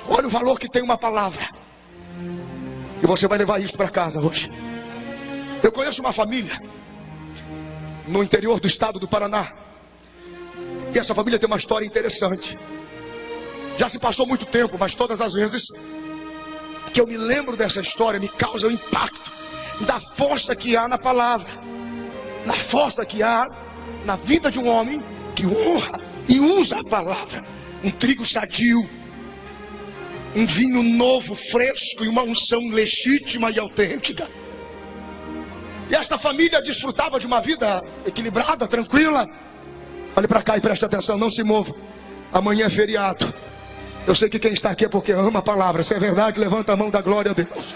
Olha o valor que tem uma palavra. E você vai levar isso para casa hoje. Eu conheço uma família no interior do estado do Paraná. E essa família tem uma história interessante. Já se passou muito tempo, mas todas as vezes que eu me lembro dessa história, me causa o impacto da força que há na palavra, na força que há na vida de um homem que honra e usa a palavra. Um trigo sadio, um vinho novo, fresco e uma unção legítima e autêntica. E esta família desfrutava de uma vida equilibrada, tranquila. Olhe para cá e preste atenção, não se mova. Amanhã é feriado. Eu sei que quem está aqui é porque ama a palavra. Se é verdade, levanta a mão da glória a Deus.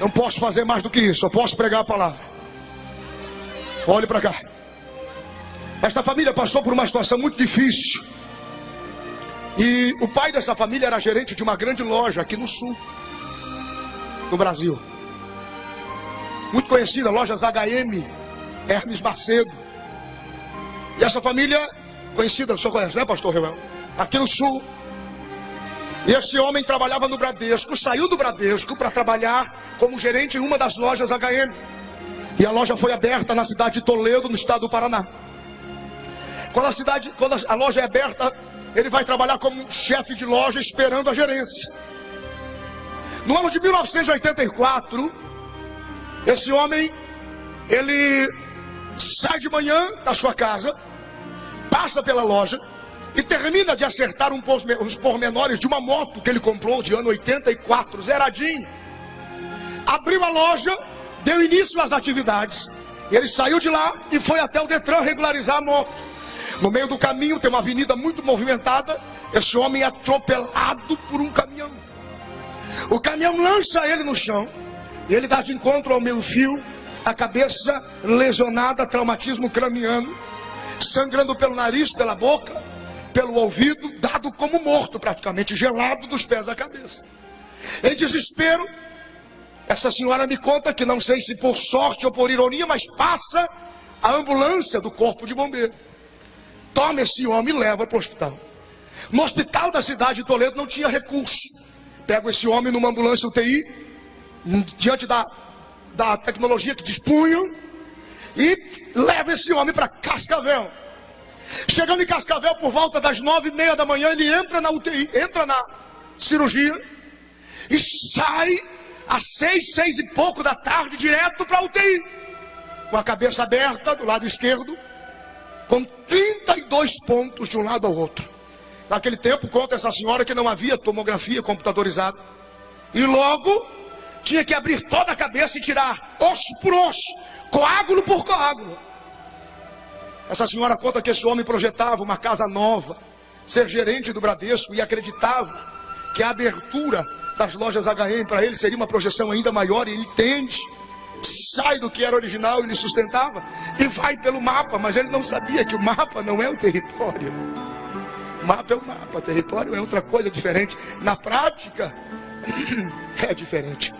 Não posso fazer mais do que isso, eu posso pregar a palavra. Olhe para cá. Esta família passou por uma situação muito difícil. E o pai dessa família era gerente de uma grande loja aqui no sul do Brasil. Muito conhecida, lojas HM, Hermes Macedo. E essa família, conhecida, o senhor conhece, né, pastor Reuel? Aqui no sul. E esse homem trabalhava no Bradesco, saiu do Bradesco para trabalhar como gerente em uma das lojas HM. E a loja foi aberta na cidade de Toledo, no estado do Paraná. Quando a loja é aberta, ele vai trabalhar como chefe de loja, esperando a gerência. No ano de 1984, esse homem, ele sai de manhã da sua casa, passa pela loja e termina de acertar os pormenores de uma moto que ele comprou de ano 84, zeradinho. Abriu a loja, deu início às atividades. Ele saiu de lá e foi até o Detran regularizar a moto. No meio do caminho tem uma avenida muito movimentada. Esse homem é atropelado por um caminhão. O caminhão lança ele no chão e ele dá de encontro ao meio-fio, a cabeça lesionada, traumatismo craniano, sangrando pelo nariz, pela boca, pelo ouvido, dado como morto praticamente, gelado dos pés à cabeça. Em desespero, essa senhora me conta que, não sei se por sorte ou por ironia, mas passa a ambulância do corpo de bombeiro. Toma esse homem e leva para o hospital. No hospital da cidade de Toledo não tinha recurso. Pega esse homem numa ambulância UTI, diante da tecnologia que dispunham, e leva esse homem para Cascavel. Chegando em Cascavel por volta das 9h30 da manhã, ele entra na UTI, entra na cirurgia e sai às 6 e pouco da tarde direto para a UTI, com a cabeça aberta do lado esquerdo, com 32 pontos de um lado ao outro. Naquele tempo, conta essa senhora, que não havia tomografia computadorizada, e logo tinha que abrir toda a cabeça e tirar osso por osso, coágulo por coágulo. Essa senhora conta que esse homem projetava uma casa nova, ser gerente do Bradesco, e acreditava que a abertura das lojas HM para ele seria uma projeção ainda maior, e ele entende, sai do que era original e lhe sustentava, e vai pelo mapa, mas ele não sabia que o mapa não é o território. O mapa é o mapa, território é outra coisa diferente. Na prática, é diferente.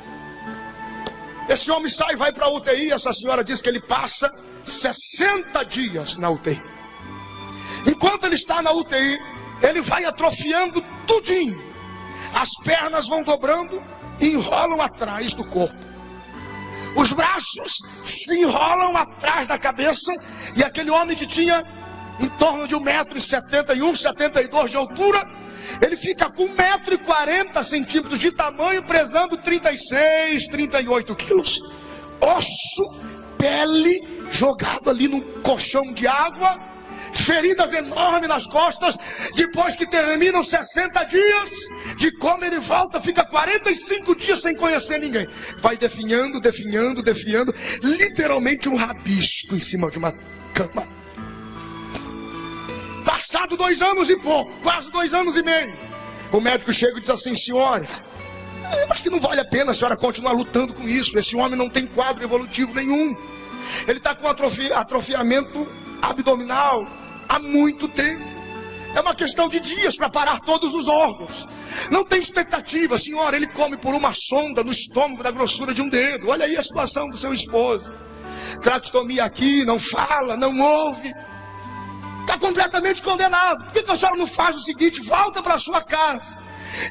Esse homem sai e vai para a UTI. Essa senhora diz que ele passa 60 dias na UTI. Enquanto ele está na UTI, ele vai atrofiando tudinho. As pernas vão dobrando e enrolam atrás do corpo. Os braços se enrolam atrás da cabeça. E aquele homem que tinha em torno de 1,71 m, 72 de altura, ele fica com 1,40 m de tamanho, pesando 36, 38 quilos. Osso, pele, jogado ali num colchão de água, feridas enormes nas costas. Depois que terminam 60 dias de como ele volta, fica 45 dias sem conhecer ninguém. Vai definhando, literalmente um rabisco em cima de uma cama. Passado 2 anos e pouco, quase 2 anos e meio, o médico chega e diz assim: senhora, eu acho que não vale a pena a senhora continuar lutando com isso. Esse homem não tem quadro evolutivo nenhum. Ele está com atrofiamento abdominal há muito tempo. É uma questão de dias para parar todos os órgãos. Não tem expectativa, senhora. Ele come por uma sonda no estômago da grossura de um dedo. Olha aí a situação do seu esposo. Traqueostomia aqui, não fala, não ouve. está completamente condenado. Por que a senhora não faz o seguinte? Volta para a sua casa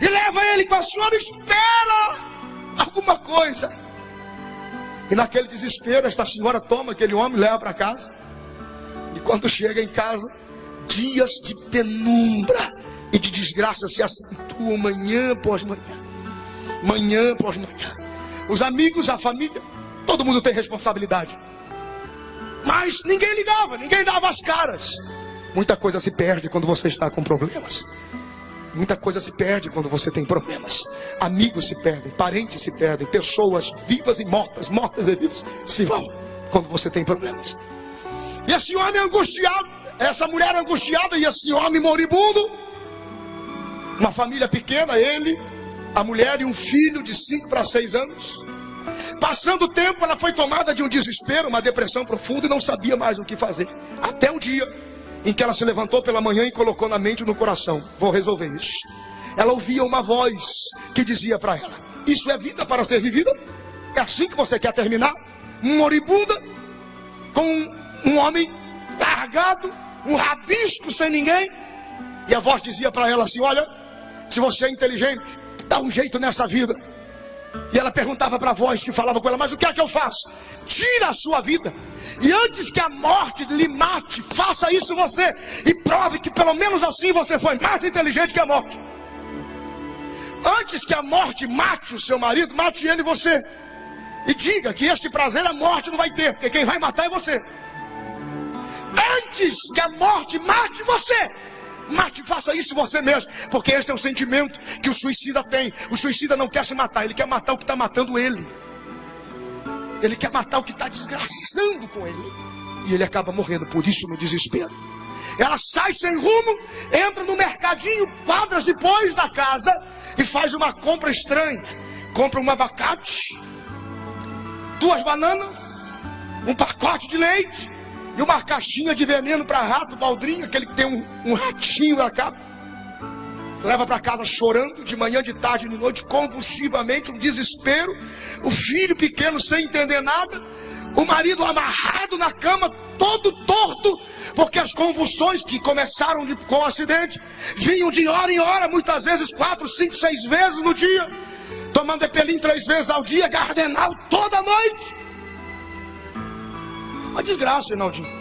e leva ele com a senhora, espera alguma coisa. E naquele desespero, esta senhora toma aquele homem, leva para casa. E quando chega em casa, dias de penumbra e de desgraça se acentuam manhã após manhã. Manhã após manhã. Os amigos, a família, todo mundo tem responsabilidade. Mas ninguém ligava, ninguém dava as caras. Muita coisa se perde quando você está com problemas. Muita coisa se perde quando você tem problemas. Amigos se perdem, parentes se perdem, pessoas vivas e mortas, mortas e vivas se vão quando você tem problemas. E esse homem angustiado, essa mulher angustiada e esse homem moribundo, uma família pequena, ele, a mulher e um filho de 5 para 6 anos. Passando o tempo, ela foi tomada de um desespero, uma depressão profunda e não sabia mais o que fazer. Até o dia em que ela se levantou pela manhã e colocou na mente e no coração: vou resolver isso. Ela ouvia uma voz que dizia para ela: isso é vida para ser vivida? É assim que você quer terminar? Moribunda, com um homem largado, um rabisco sem ninguém? E a voz dizia para ela assim: olha, se você é inteligente, dá um jeito nessa vida. E ela perguntava para a voz que falava com ela: mas o que é que eu faço? Tira a sua vida, e antes que a morte lhe mate, faça isso você, e prove que pelo menos assim você foi mais inteligente que a morte. Antes que a morte mate o seu marido, mate ele e você, e diga que este prazer a morte não vai ter, porque quem vai matar é você. Antes que a morte mate você, mate, faça isso você mesmo, porque este é o sentimento que o suicida tem. O suicida não quer se matar, ele quer matar o que está matando ele. Ele quer matar o que está desgraçando com ele, e ele acaba morrendo por isso no desespero. Ela sai sem rumo, entra no mercadinho, quadras depois da casa, e faz uma compra estranha. Compra um abacate, 2 bananas, um pacote de leite e uma caixinha de veneno para rato, baldrinho, aquele que tem um ratinho na capa. Leva para casa chorando, de manhã, de tarde, de noite, convulsivamente, um desespero. O filho pequeno sem entender nada. O marido amarrado na cama, todo torto, porque as convulsões que começaram com o acidente vinham de hora em hora, muitas vezes 4, 5, 6 vezes no dia. Tomando Epelim 3 vezes ao dia, Gardenal toda noite. Uma desgraça, Reinaldinho.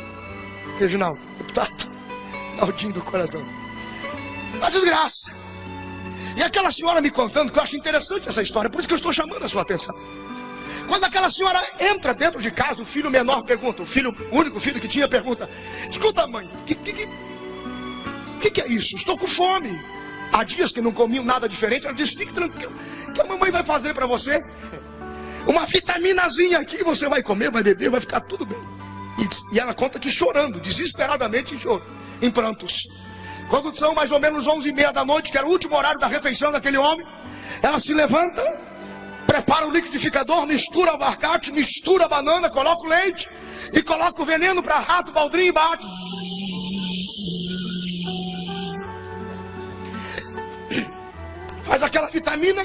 Reginaldo, deputado. Reinaldinho do coração. Uma desgraça. E aquela senhora me contando, que eu acho interessante essa história, por isso que eu estou chamando a sua atenção. Quando aquela senhora entra dentro de casa, o filho menor pergunta, o único filho que tinha pergunta: escuta, mãe, que é isso? Estou com fome. Há dias que não comiam nada diferente. Ela disse: fique tranquilo, que a mamãe vai fazer para você uma vitaminazinha aqui, você vai comer, vai beber, vai ficar tudo bem. E ela conta que chorando, desesperadamente em prantos. Quando são mais ou menos 11h30 da noite, que era o último horário da refeição daquele homem, ela se levanta, prepara o liquidificador, mistura o abacate, mistura a banana, coloca o leite e coloca o veneno para rato, baldrinho e bate. Faz aquela vitamina.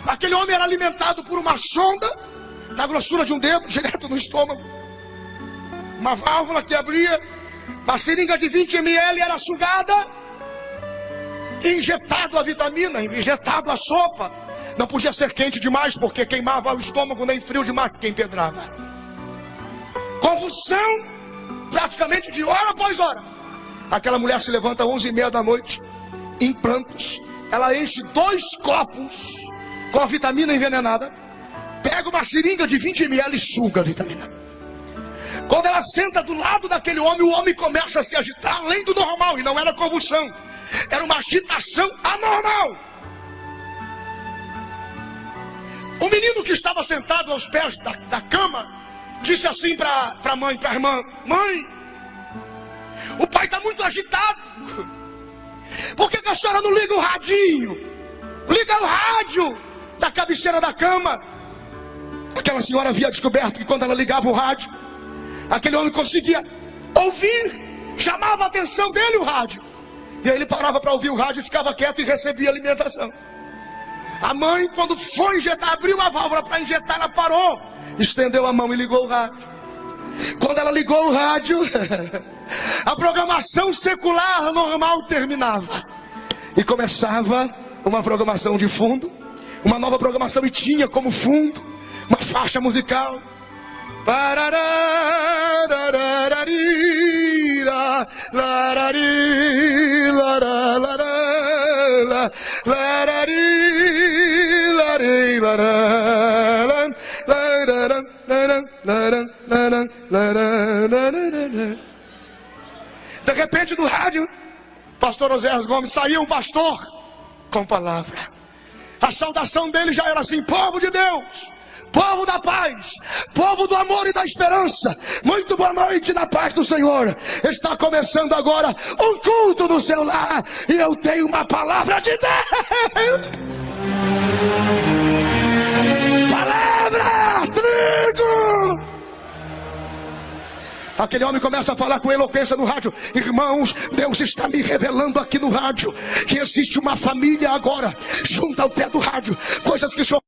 Aquele homem era alimentado por uma sonda na grossura de um dedo, direto no estômago. Uma válvula que abria, uma seringa de 20 ml era sugada, injetado a vitamina, injetado a sopa. Não podia ser quente demais, porque queimava o estômago, nem frio demais, porque empedrava. Convulsão, praticamente de hora após hora. Aquela mulher se levanta às 11h30 da noite, em prantos. Ela enche 2 copos com a vitamina envenenada, pega uma seringa de 20 ml e suga a vitamina. Quando ela senta do lado daquele homem, o homem começa a se agitar além do normal. E não era convulsão, era uma agitação anormal. O menino que estava sentado aos pés da cama disse assim para a mãe, para a irmã: mãe, o pai está muito agitado. Por que a senhora não liga o radinho? Liga o rádio da cabeceira da cama. Aquela senhora havia descoberto que quando ela ligava o rádio, aquele homem conseguia ouvir, chamava a atenção dele o rádio. E aí ele parava para ouvir o rádio e ficava quieto e recebia alimentação. A mãe, quando foi injetar, abriu a válvula para injetar, ela parou, estendeu a mão e ligou o rádio. Quando ela ligou o rádio, A programação secular normal terminava e começava uma programação de fundo, uma nova programação, e tinha como fundo uma faixa musical. De repente no rádio, pastor Oséias Gomes, saiu um pastor com palavra. A saudação dele já era assim: povo de Deus, povo da paz, povo do amor e da esperança, muito boa noite na paz do Senhor. Está começando agora um culto no seu lar, e eu tenho uma palavra de Deus. Palavra, trigo. Aquele homem começa a falar com eloquência no rádio: irmãos, Deus está me revelando aqui no rádio que existe uma família agora junto ao pé do rádio, coisas que o senhor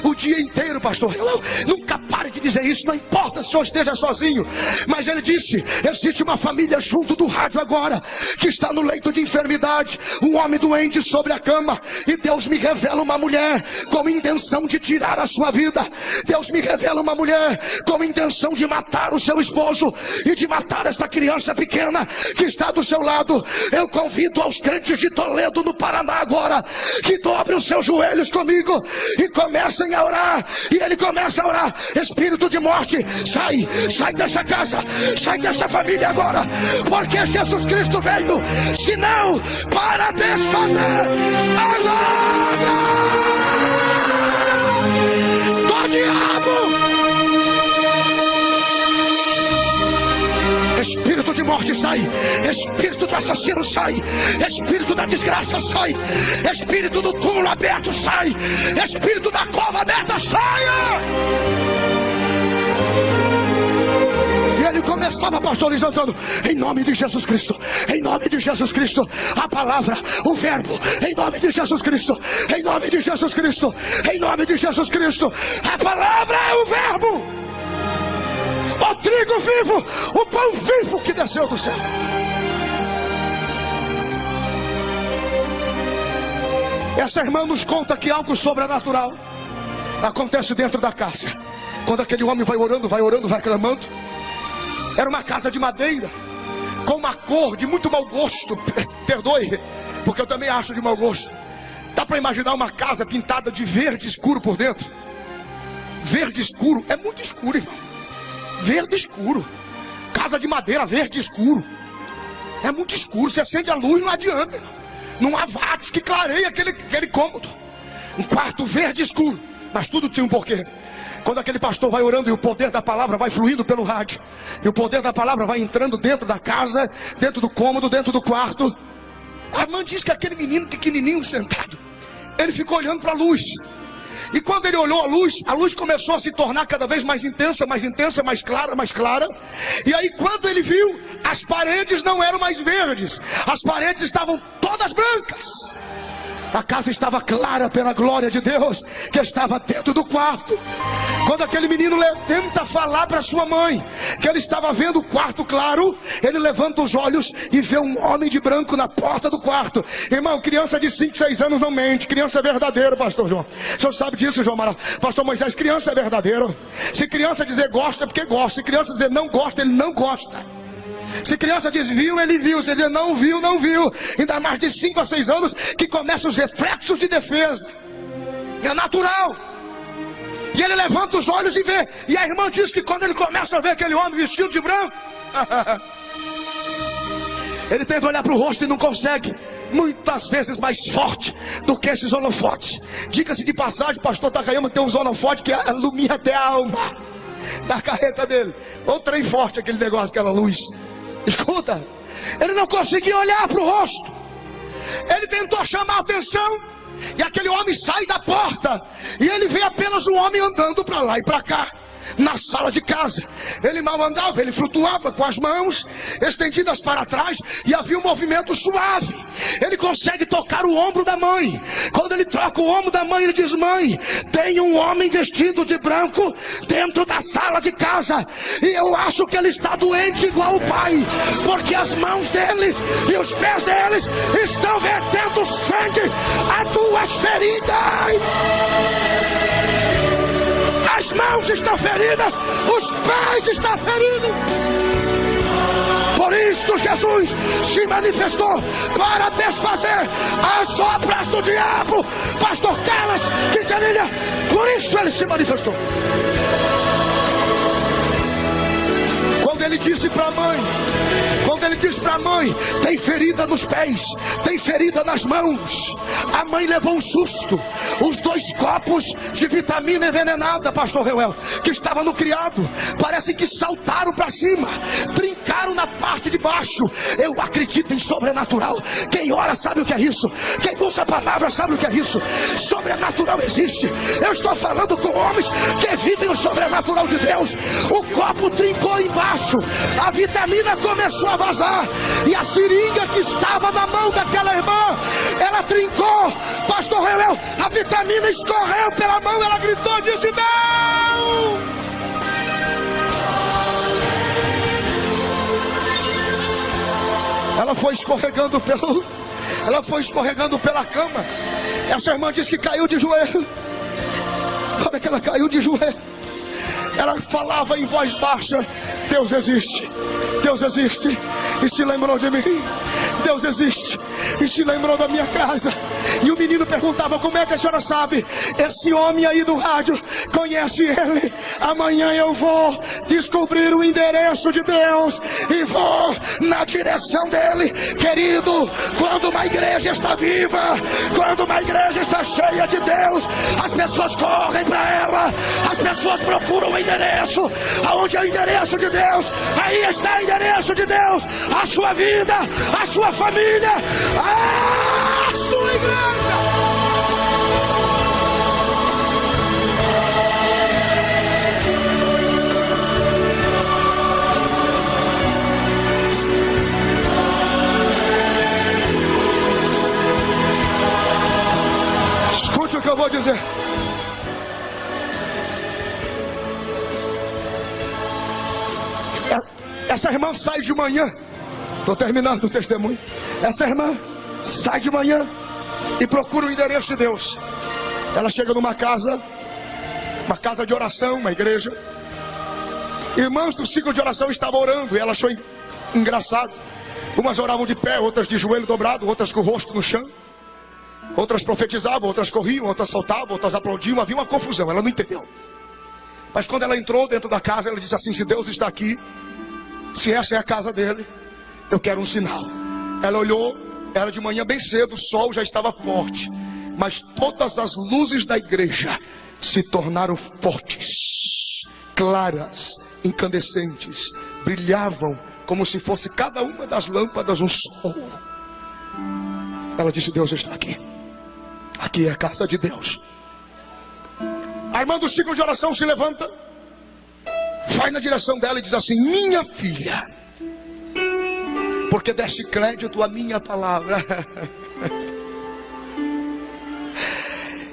o dia inteiro, pastor. Eu nunca pare de dizer isso, não importa se o senhor esteja sozinho. Mas ele disse: existe uma família junto do rádio agora, que está no leito de enfermidade, um homem doente sobre a cama, e Deus me revela uma mulher com intenção de tirar a sua vida. Deus me revela uma mulher com intenção de matar o seu esposo e de matar esta criança pequena que está do seu lado. Eu convido aos crentes de Toledo, no Paraná, agora, que dobrem os seus joelhos comigo e comecem a orar. E ele começa a orar: espírito de morte, sai, sai dessa casa, sai dessa família agora, porque Jesus Cristo veio, senão para desfazer as obras do diabo. Espírito de morte, sai. Espírito do assassino, sai. Espírito da desgraça, sai. Espírito do túmulo aberto, sai. Espírito da cova aberta, saia. E ele começava, pastor, exaltando: em nome de Jesus Cristo, em nome de Jesus Cristo, a palavra, o verbo, em nome de Jesus Cristo, em nome de Jesus Cristo, em nome de Jesus Cristo. A palavra é o verbo, o trigo vivo, o pão vivo que desceu do céu. Essa irmã nos conta que algo sobrenatural acontece dentro da casa. Quando aquele homem vai orando, vai clamando. Era uma casa de madeira, com uma cor de muito mau gosto. Perdoe, porque eu também acho de mau gosto. Dá para imaginar uma casa pintada de verde escuro por dentro? Verde escuro, é muito escuro, irmão. Verde escuro, casa de madeira, verde escuro, é muito escuro. Você acende a luz, não adianta, não há watts que clareie aquele cômodo. Um quarto verde escuro, mas tudo tem um porquê. Quando aquele pastor vai orando e o poder da palavra vai fluindo pelo rádio, e o poder da palavra vai entrando dentro da casa, dentro do cômodo, dentro do quarto, a irmã diz que aquele menino pequenininho sentado, ele ficou olhando para a luz. E quando ele olhou a luz começou a se tornar cada vez mais intensa, mais clara, mais clara. E aí quando ele viu, as paredes não eram mais verdes, as paredes estavam todas brancas. A casa estava clara pela glória de Deus, que estava dentro do quarto. Quando aquele menino tenta falar para sua mãe que ele estava vendo o quarto claro, ele levanta os olhos e vê um homem de branco na porta do quarto. Irmão, criança de 5, 6 anos não mente. Criança é verdadeiro, pastor João. O senhor sabe disso, João Amaral? Pastor Moisés, criança é verdadeiro. Se criança dizer gosta, é porque gosta. Se criança dizer não gosta, ele não gosta. Se criança diz viu, ele viu. Se dizer não viu, não viu. Ainda mais de 5 a 6 anos que começam os reflexos de defesa. É natural. E ele levanta os olhos e vê. E a irmã diz que quando ele começa a ver aquele homem vestido de branco, ele tenta olhar para o rosto e não consegue. Muitas vezes mais forte do que esses holofotes. Diga-se de passagem, pastor Takayama tem uns holofotes que ilumina até a alma da carreta dele. Ou trem forte aquele negócio, aquela luz. Escuta, ele não conseguia olhar para o rosto. Ele tentou chamar a atenção, e aquele homem sai da porta, e ele vê apenas um homem andando para lá e para cá. na sala de casa. Ele mal andava, ele flutuava com as mãos estendidas para trás e havia um movimento suave. Ele consegue tocar o ombro da mãe. Quando ele toca o ombro da mãe, ele diz: mãe, tem um homem vestido de branco dentro da sala de casa, e eu acho que ele está doente igual o pai, porque as mãos deles e os pés deles estão vertendo sangue a tuas feridas. As mãos estão feridas, os pés estão feridos. Por isso Jesus se manifestou para desfazer as obras do diabo. Pastor Carlos de Zerilha, por isso ele se manifestou. Quando ele disse para a mãe, tem ferida nos pés, tem ferida nas mãos, a mãe levou um susto. Os 2 copos de vitamina envenenada, pastor Reuel, que estava no criado, parece que saltaram para cima, trincaram na parte de baixo. Eu acredito em sobrenatural. Quem ora sabe o que é isso. Quem usa a palavra sabe o que é isso. Sobrenatural existe. Eu estou falando com homens que vivem o sobrenatural de Deus. O copo trincou embaixo, a vitamina começou a vazar, e a seringa que estava na mão daquela irmã, ela trincou. Pastor Reuel, a vitamina escorreu pela mão, ela gritou e disse: não! Ela foi escorregando pela cama. Essa irmã disse que caiu de joelho. Olha que ela caiu de joelho. Ela falava em voz baixa: Deus existe, Deus existe, e se lembrou de mim. Deus existe, e se lembrou da minha casa. E o menino perguntava: como é que a senhora sabe? Esse homem aí do rádio, conhece ele? Amanhã eu vou descobrir o endereço de Deus e vou na direção dele. Querido, quando uma igreja está viva, quando uma igreja está cheia de Deus, as pessoas correm para ela, as pessoas procuram o endereço. Aonde é o endereço de Deus? Aí está o endereço de Deus. A sua vida, a sua família, a sua igreja. Escute o que eu vou dizer. Essa irmã sai de manhã. Estou terminando o testemunho. Essa irmã sai de manhã e procura o endereço de Deus. Ela chega numa casa, uma casa de oração, uma igreja. Irmãos do ciclo de oração estavam orando, e ela achou engraçado. Umas oravam de pé, outras de joelho dobrado, outras com o rosto no chão. Outras profetizavam, outras corriam, outras saltavam, outras aplaudiam. Havia uma confusão, ela não entendeu. Mas quando ela entrou dentro da casa, ela disse assim: se Deus está aqui, se essa é a casa dele, eu quero um sinal. Ela olhou, era de manhã bem cedo, o sol já estava forte, mas todas as luzes da igreja se tornaram fortes, claras, incandescentes, brilhavam como se fosse cada uma das lâmpadas um sol. Ela disse: Deus está aqui. Aqui é a casa de Deus. A irmã do ciclo de oração se levanta, vai na direção dela e diz assim: minha filha, porque deste crédito à minha palavra,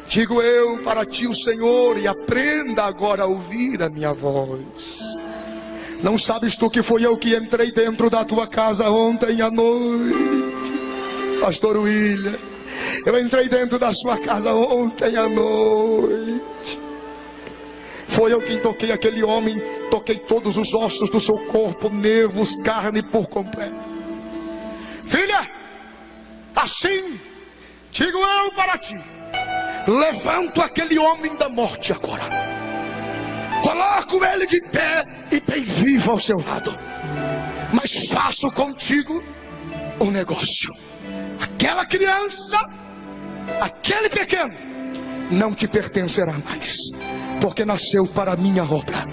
digo eu para ti o Senhor, e aprenda agora a ouvir a minha voz. Não sabes tu que foi eu que entrei dentro da tua casa ontem à noite, pastor William? Eu entrei dentro da sua casa ontem à noite. Foi eu quem toquei aquele homem, toquei todos os ossos do seu corpo, nervos, carne por completo. Filha, assim digo eu para ti: levanto aquele homem da morte agora, coloco ele de pé e bem vivo ao seu lado, mas faço contigo um negócio. Aquela criança, aquele pequeno, não te pertencerá mais, porque nasceu para a minha obra,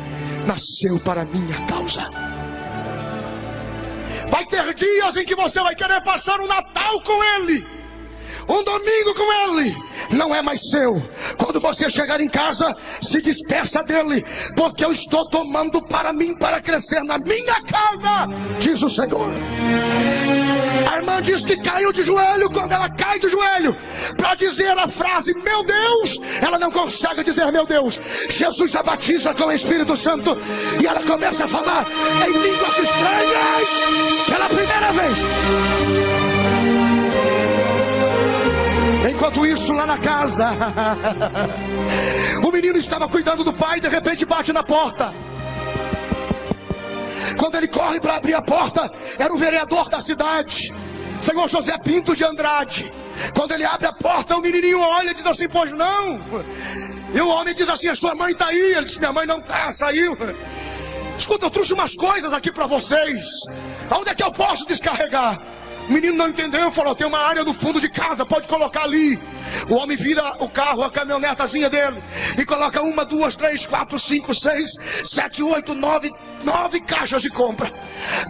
nasceu para a minha causa. Vai ter dias em que você vai querer passar um Natal com ele, Um domingo com Ele não é mais seu. Quando você chegar em casa, se despeça dele, porque eu estou tomando para mim, para crescer na minha casa, diz o Senhor. A irmã diz que caiu de joelho. Quando ela cai de joelho para dizer a frase meu Deus, ela não consegue dizer meu Deus. Jesus a batiza com o Espírito Santo e ela começa a falar em línguas estranhas pela primeira vez. Enquanto isso, lá na casa, o menino estava cuidando do pai, de repente bate na porta. Quando ele corre para abrir a porta, era o vereador da cidade, Senhor José Pinto de Andrade. Quando ele abre a porta, o menininho olha e diz assim, pois não. E o homem diz assim, a sua mãe está aí. Ele diz, minha mãe não está, saiu. Escuta, eu trouxe umas coisas aqui para vocês. Aonde é que eu posso descarregar? O menino não entendeu, falou, tem uma área no fundo de casa, pode colocar ali. O homem vira o carro, a caminhonetazinha dele, e coloca 1, 2, 3, 4, 5, 6, 7, 8, 9 caixas de compra.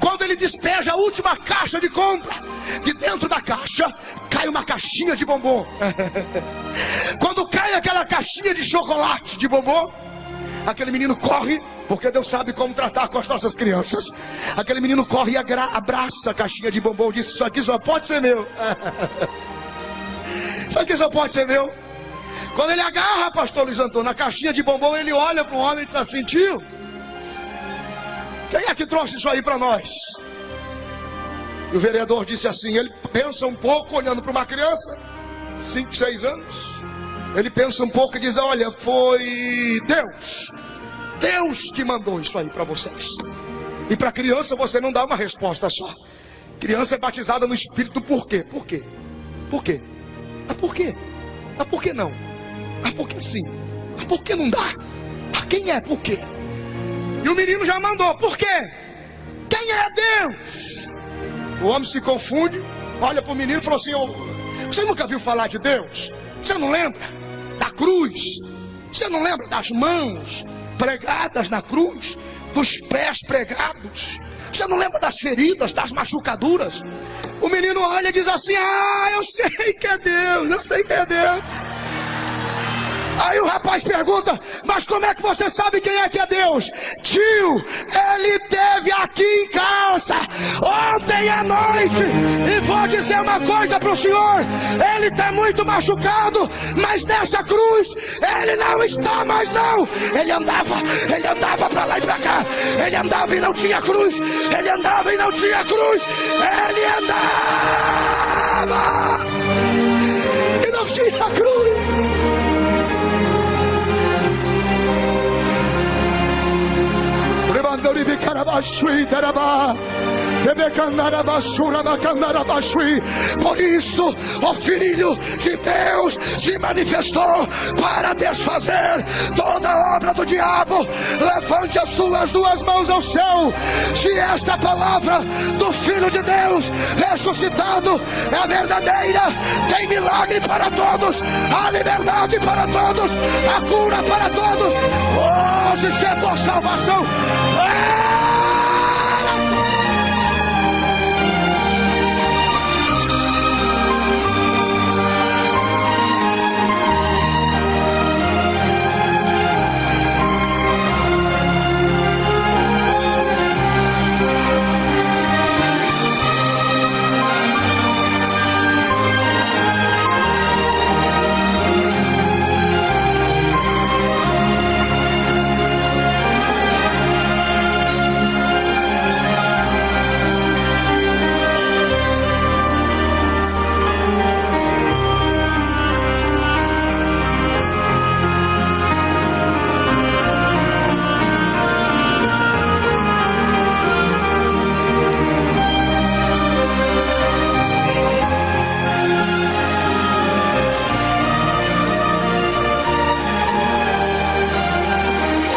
Quando ele despeja a última caixa de compra, de dentro da caixa cai uma caixinha de bombom. Quando cai aquela caixinha de chocolate de bombom, aquele menino corre, porque Deus sabe como tratar com as nossas crianças. Aquele menino corre e abraça a caixinha de bombom e diz, isso aqui só pode ser meu. Isso aqui só pode ser meu. Quando ele agarra, pastor Luiz Antônio, a caixinha de bombom, ele olha para o homem e diz assim, tio, quem é que trouxe isso aí para nós? E o vereador disse assim, ele pensa um pouco, olhando para uma criança, 5, 6 anos. Ele pensa um pouco e diz, olha, foi Deus que mandou isso aí para vocês. E para criança você não dá uma resposta só. Criança é batizada no Espírito, por quê? Por quê? Por quê? Ah, por quê? Ah, por que não? Ah, por que sim? Ah, por que não dá? Ah, quem é? Por quê? E o menino já mandou, por quê? Quem é Deus? O homem se confunde, olha para o menino e falou assim, você nunca viu falar de Deus? Você não lembra da cruz? Você não lembra das mãos pregadas na cruz? Dos pés pregados? Você não lembra das feridas, das machucaduras? O menino olha e diz assim, eu sei que é Deus, eu sei que é Deus. Aí o rapaz pergunta, mas como é que você sabe quem é que é Deus? Tio, ele esteve aqui em casa ontem à noite. E vou dizer uma coisa para o senhor, ele está muito machucado, mas nessa cruz ele não está mais não. Ele andava para lá e para cá. Ele andava e não tinha cruz. Ele andava e não tinha cruz. Ele andava e não tinha cruz. Por isto o Filho de Deus se manifestou para desfazer toda a obra do diabo. Levante as suas 2 mãos ao céu. Se esta palavra do Filho de Deus ressuscitado é verdadeira, tem milagre para todos, a liberdade para todos, a cura para todos. Hoje chegou a salvação.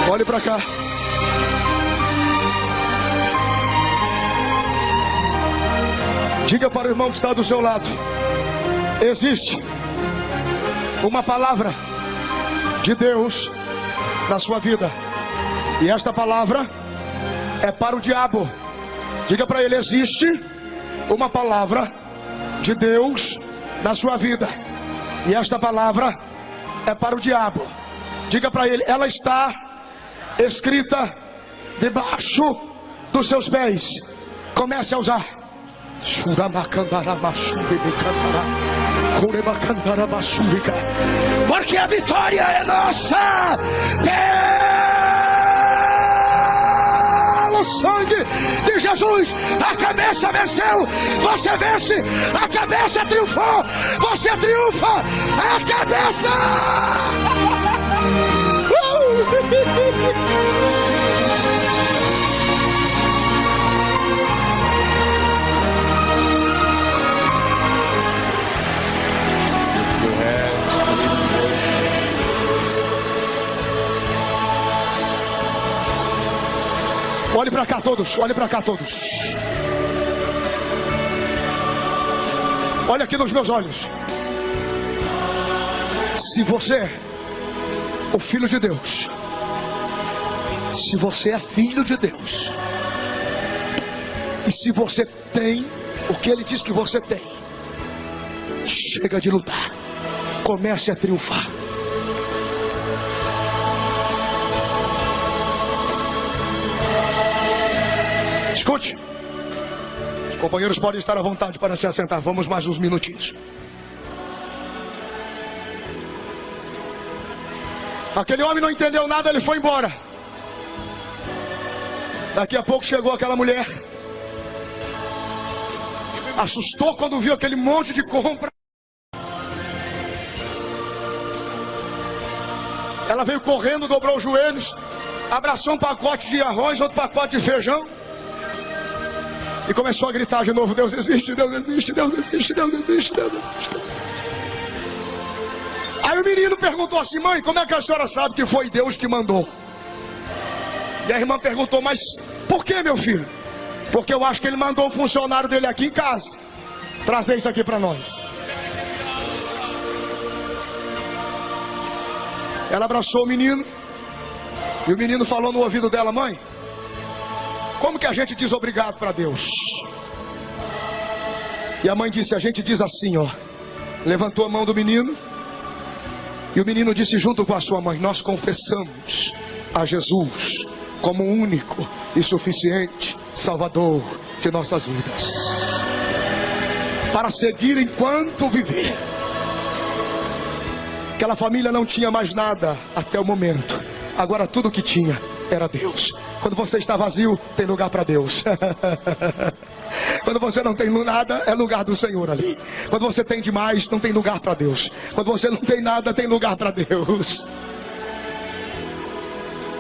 Olhe para cá. Diga para o irmão que está do seu lado: existe uma palavra de Deus na sua vida, e esta palavra é para o diabo. Diga para ele: existe uma palavra de Deus na sua vida. E esta palavra é para o diabo. Diga para ele: ela está escrita debaixo dos seus pés. Comece a usar. Porque a vitória é nossa pelo sangue de Jesus. A cabeça venceu, você vence. A cabeça triunfou, você triunfa. A cabeça olhe para cá todos, olhe para cá todos. Olha aqui nos meus olhos. Se você é o filho de Deus, se você é filho de Deus, e se você tem o que Ele diz que você tem, chega de lutar, comece a triunfar. Escute, os companheiros podem estar à vontade para se assentar. Vamos mais uns minutinhos. Aquele homem não entendeu nada, ele foi embora. Daqui a pouco chegou aquela mulher. Assustou quando viu aquele monte de compra. Ela veio correndo, dobrou os joelhos, abraçou um pacote de arroz, outro pacote de feijão, e começou a gritar de novo: Deus existe, Deus existe, Deus existe, Deus existe, Deus existe. Aí o menino perguntou assim: mãe, como é que a senhora sabe que foi Deus que mandou? E a irmã perguntou: mas por que, meu filho? Porque eu acho que ele mandou um funcionário dele aqui em casa trazer isso aqui para nós. Ela abraçou o menino, e o menino falou no ouvido dela: mãe, como que a gente diz obrigado para Deus? E a mãe disse: a gente diz assim, ó. Levantou a mão do menino, e o menino disse junto com a sua mãe: nós confessamos a Jesus como o único e suficiente Salvador de nossas vidas, para seguir enquanto viver. Aquela família não tinha mais nada até o momento. Agora tudo que tinha era Deus. Quando você está vazio, tem lugar para Deus. Quando você não tem nada, é lugar do Senhor ali. Quando você tem demais, não tem lugar para Deus. Quando você não tem nada, tem lugar para Deus.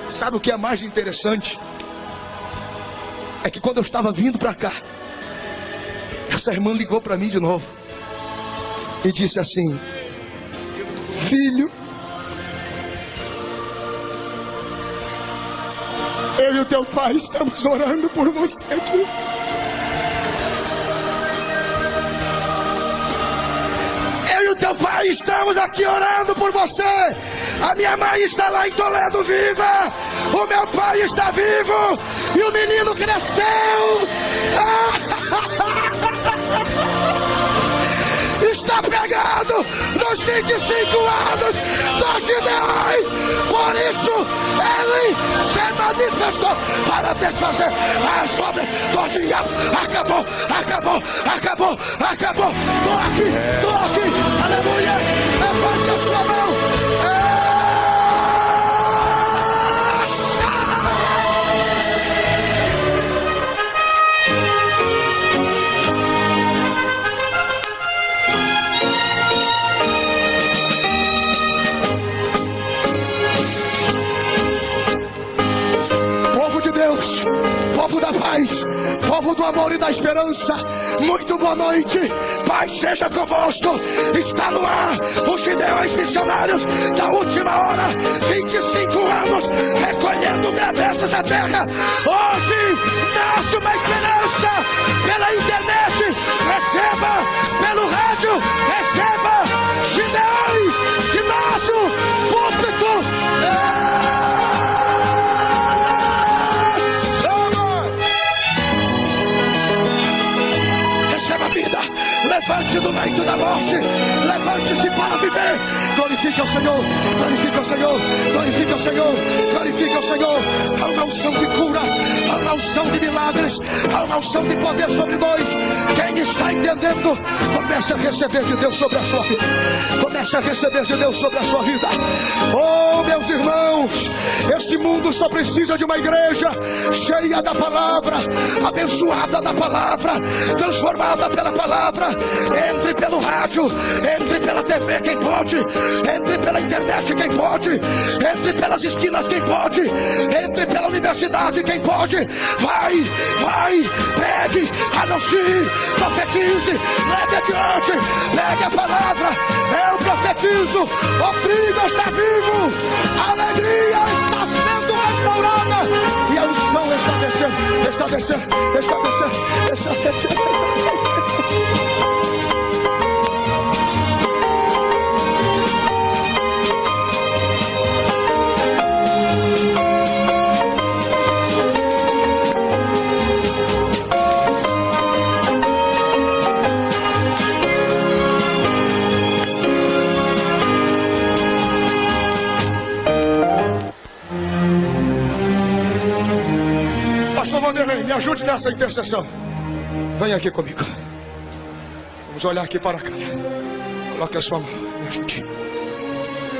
Sabe o que é mais interessante? É que quando eu estava vindo para cá, essa irmã ligou para mim de novo e disse assim: filho, eu e o teu pai estamos orando por você aqui. Eu e o teu pai estamos aqui orando por você. A minha mãe está lá em Toledo viva. O meu pai está vivo. E o menino cresceu. Está pregando nos 25 anos dos Gideões. Por isso ele se manifestou para desfazer as obras do diabo. Acabou, acabou, acabou, acabou. Estou aqui, aleluia. Levante a sua mão. Povo da paz, povo do amor e da esperança, muito boa noite, paz seja convosco. Está no ar os Gideões missionários da última hora, 25 anos recolhendo gravetos da terra. Hoje nasce uma esperança pela internet, receba pelo rádio, receba Gideões de nosso púlpito. Levante levante-se do leito da morte, levante-se para viver. Glorifique ao Senhor, glorifique ao Senhor, glorifique ao Senhor, glorifique ao Senhor. Há uma unção de cura, há uma unção de milagres, há uma unção de poder sobre nós. Quem está entendendo, comece a receber de Deus sobre a sua vida. Comece a receber de Deus sobre a sua vida. Oh, meus irmãos, este mundo só precisa de uma igreja cheia da palavra, abençoada da palavra, transformada pela palavra. Entre pelo rádio, entre pela TV quem pode, entre pela internet quem pode, entre pelas esquinas quem pode, entre pela universidade quem pode. Vai, pregue, anuncie, profetize, leve adiante, pegue a palavra. Eu profetizo, o trigo está vivo, a alegria está sendo restaurada e a unção está descendo, está descendo, está descendo, está descendo, está descendo. Pastor Vanderlei, me ajude nessa intercessão. Venha aqui comigo. Vamos olhar aqui para cá. Coloque a sua mão, me ajude.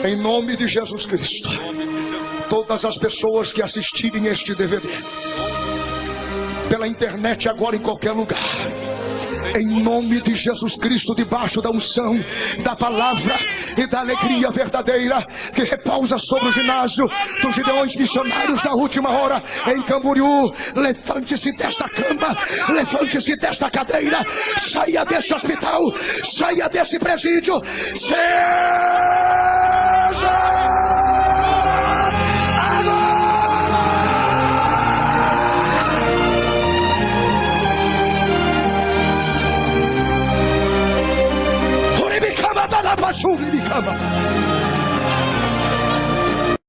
Em nome de Jesus Cristo, todas as pessoas que assistirem este DVD pela internet agora em qualquer lugar, em nome de Jesus Cristo, debaixo da unção da palavra e da alegria verdadeira que repousa sobre o ginásio dos Gideões Missionários da Última Hora em Camboriú, levante-se desta cama, levante-se desta cadeira, saia deste hospital, saia desse presídio, seja